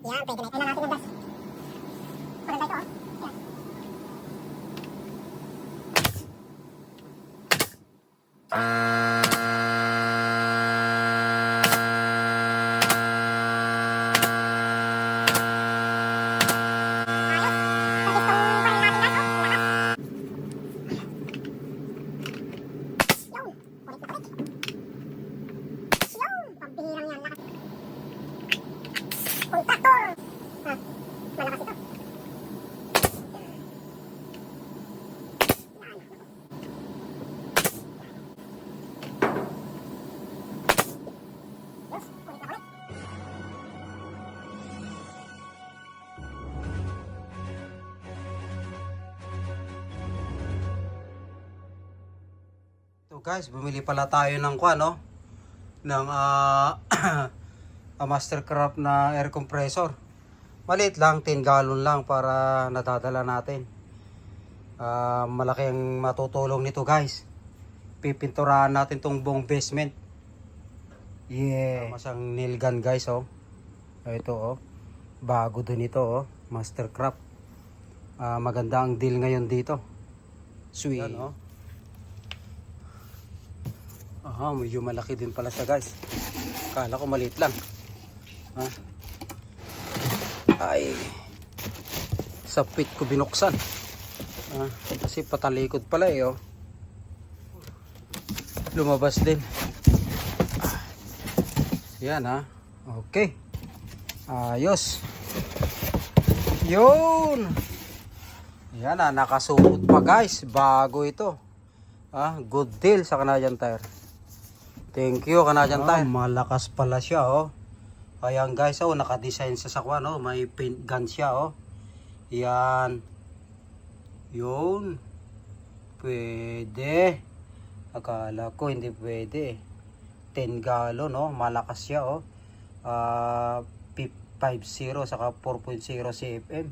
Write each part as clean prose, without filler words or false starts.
Yan, pwede na. Kailan natin ang gas. Maganda ito, oh. Yan. Kontraktor! Ah, malakas ito. Yan. Yes, kulit na kulit. So guys, bumili pala tayo ng no? Ng Mastercraft na air compressor. Maliit lang, 10 gallon lang para nadadala natin. Malaki ang matutulong nito guys. Pipinturahan natin tong buong basement. Yeah. Masang nail gun guys, oh. Ito, oh. Bago din ito, oh. Mastercraft. Maganda ang deal ngayon dito. Sweet. Yan, oh. Aha, medyo malaki din pala siya guys. Kala ko maliit lang. Ha? Ay, sa pit ko binuksan. Kasi patalikod pala eh, oh. Lumabas din. Yan, ha. Okay. Ayos. Yun. Yan, ha. Nakasuot pa guys. Bago ito. Good deal sa Canadian Tire. Thank you Canadian Tire. Malakas pala siya, oh. Ayan guys, oh, naka-design sa sakwa, no? May paint gun siya, oh. Yan. Yun. Pwede. Akala ko hindi pwede. 10 gallon, no? Malakas siya, oh. 5.0 saka 4.0 CFM.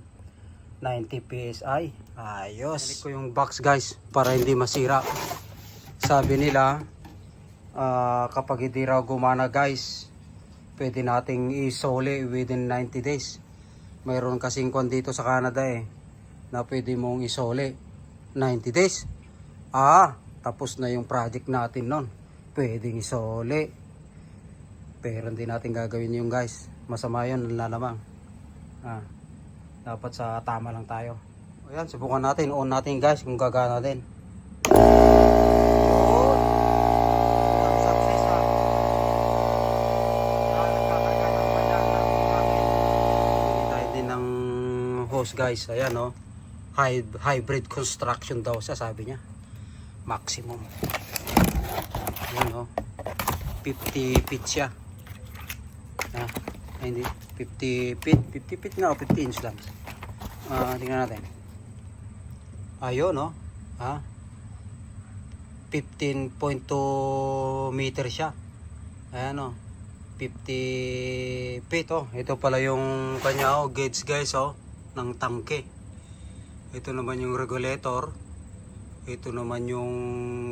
90 PSI. Ayos. Balik ko yung box guys para hindi masira. Sabi nila, kapag hindi raw gumana guys, pwede nating isole within 90 days. Mayroon kasing kwan dito sa Canada eh, na pwede mong isole 90 days. Tapos na yung project natin nun. Pwedeng isole. Pero hindi natin gagawin yung guys. Masama yun, lalamang. Dapat sa tama lang tayo. Ayan, subukan natin. On natin guys kung gagana din. Guys, ayan, oh. Hybrid construction daw siya, sabi niya. Maximum. Ayan, oh. 50 feet siya. Hindi 50 feet nga, o 50 inch lang. Tingnan natin. Ayun, oh. 15.2 meter siya. Ayan, oh. 50 feet, oh. Ito pala yung kanya, oh, gauge guys, oh, ng tangke. Ito naman yung regulator. Ito naman yung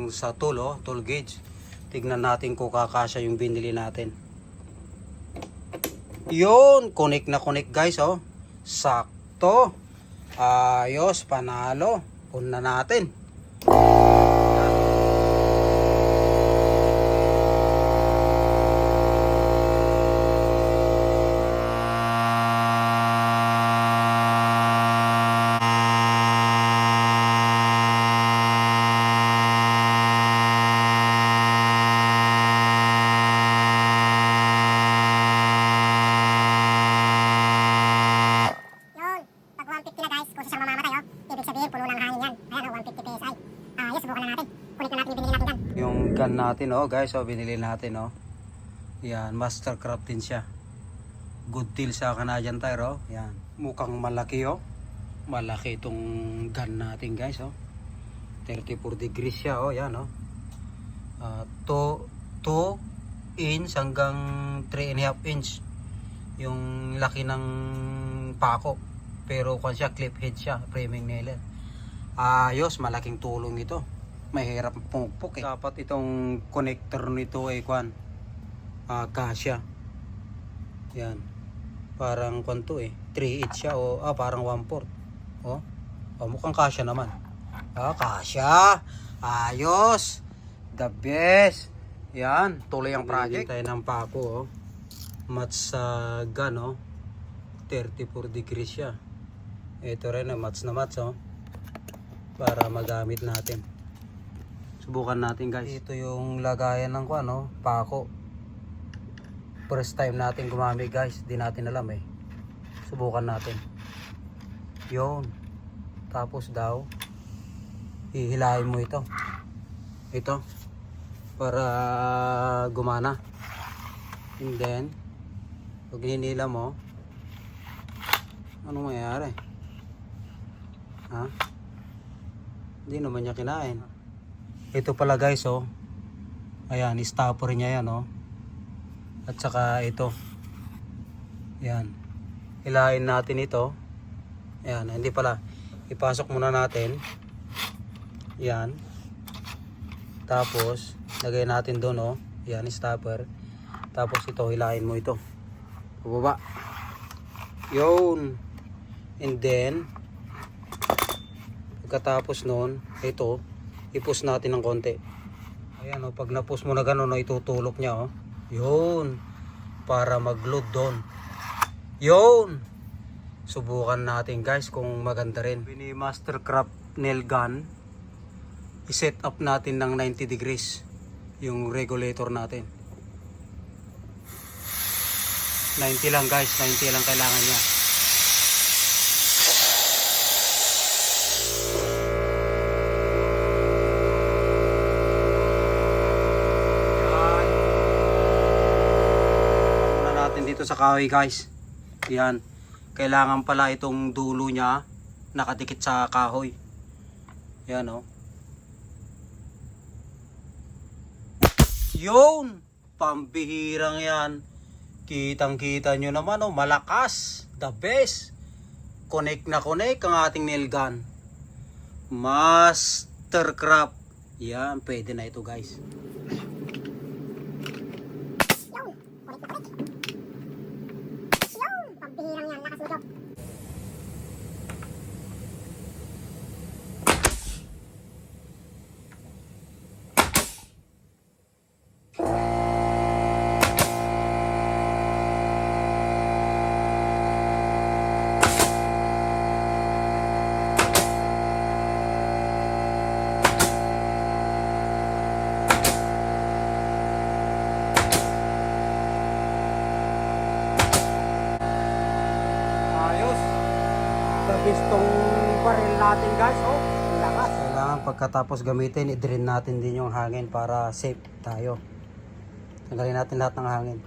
sa tool, oh, tool gauge. Tignan natin kung kakasya yung binili natin. Yun, connect na connect guys, oh. Sakto. Ayos, panalo. Una natin. Yung gun natin, oh guys, oh, binili natin, oh. Yan, Mastercraft din siya. Good deal sa Canadian Tire, oh. Yan, mukhang malaki, oh. Malaki itong gun natin guys, oh. 34 degrees siya, oh. Yan, oh. 2 inch hanggang 3.5 inch yung laki ng pako. Pero kung siya, clip head siya, framing nailer. Ayos, malaking tulong ito. Mahirap pumukpok eh. Dapat itong connector nito ay kasya. Yan. Parang kwanto 3/8 siya parang 1/4. Mukhang kasya naman. Kasya. Ayos. The best. Yan, tuloy ang project. Tayo ng pako Match sa gun 34 degrees siya. Ito rin match na match para magamit natin. Subukan natin guys. Ito yung lagayan ng pako. First time natin gumamit guys, di natin alam Subukan natin. Yun. Tapos daw, hihilahin mo ito. Ito. Para gumana. And then, pag hinila mo, anong mayayari? Hindi naman niya kinain. Ito pala guys Ayan, stopper niya yan At saka ito. Yan. Hilahin natin ito. Yan, hindi pala. Ipasok muna natin. Yan. Tapos, lagay natin doon Yan, stopper. Tapos ito, hilahin mo ito. Pababa. Yun. And then, pagkatapos nun, ito, i-push natin ng konti. Ayan pag na-push mo na gano'n, itutulok niya Yun. Para mag-load doon. Yun. Subukan natin guys kung maganda rin. Bini Mastercraft nail gun. I-set up natin ng 90 degrees yung regulator natin. 90 lang guys. 90 lang kailangan niya. Dito sa kahoy guys. Yan. Kailangan pala itong dulo niya nakadikit sa kahoy. Yan Yun. Pambihirang yan. Kitang kita nyo naman malakas. The best. Connect na connect ang ating nail gun. Mastercraft. Yan. Pwede na ito guys. Pambihirang yan, lakas mo job. Pistong baril natin guys lakas. Kailangan pagkatapos gamitin i-drain natin din yung hangin para safe tayo. Tanggalin natin lahat ng hangin.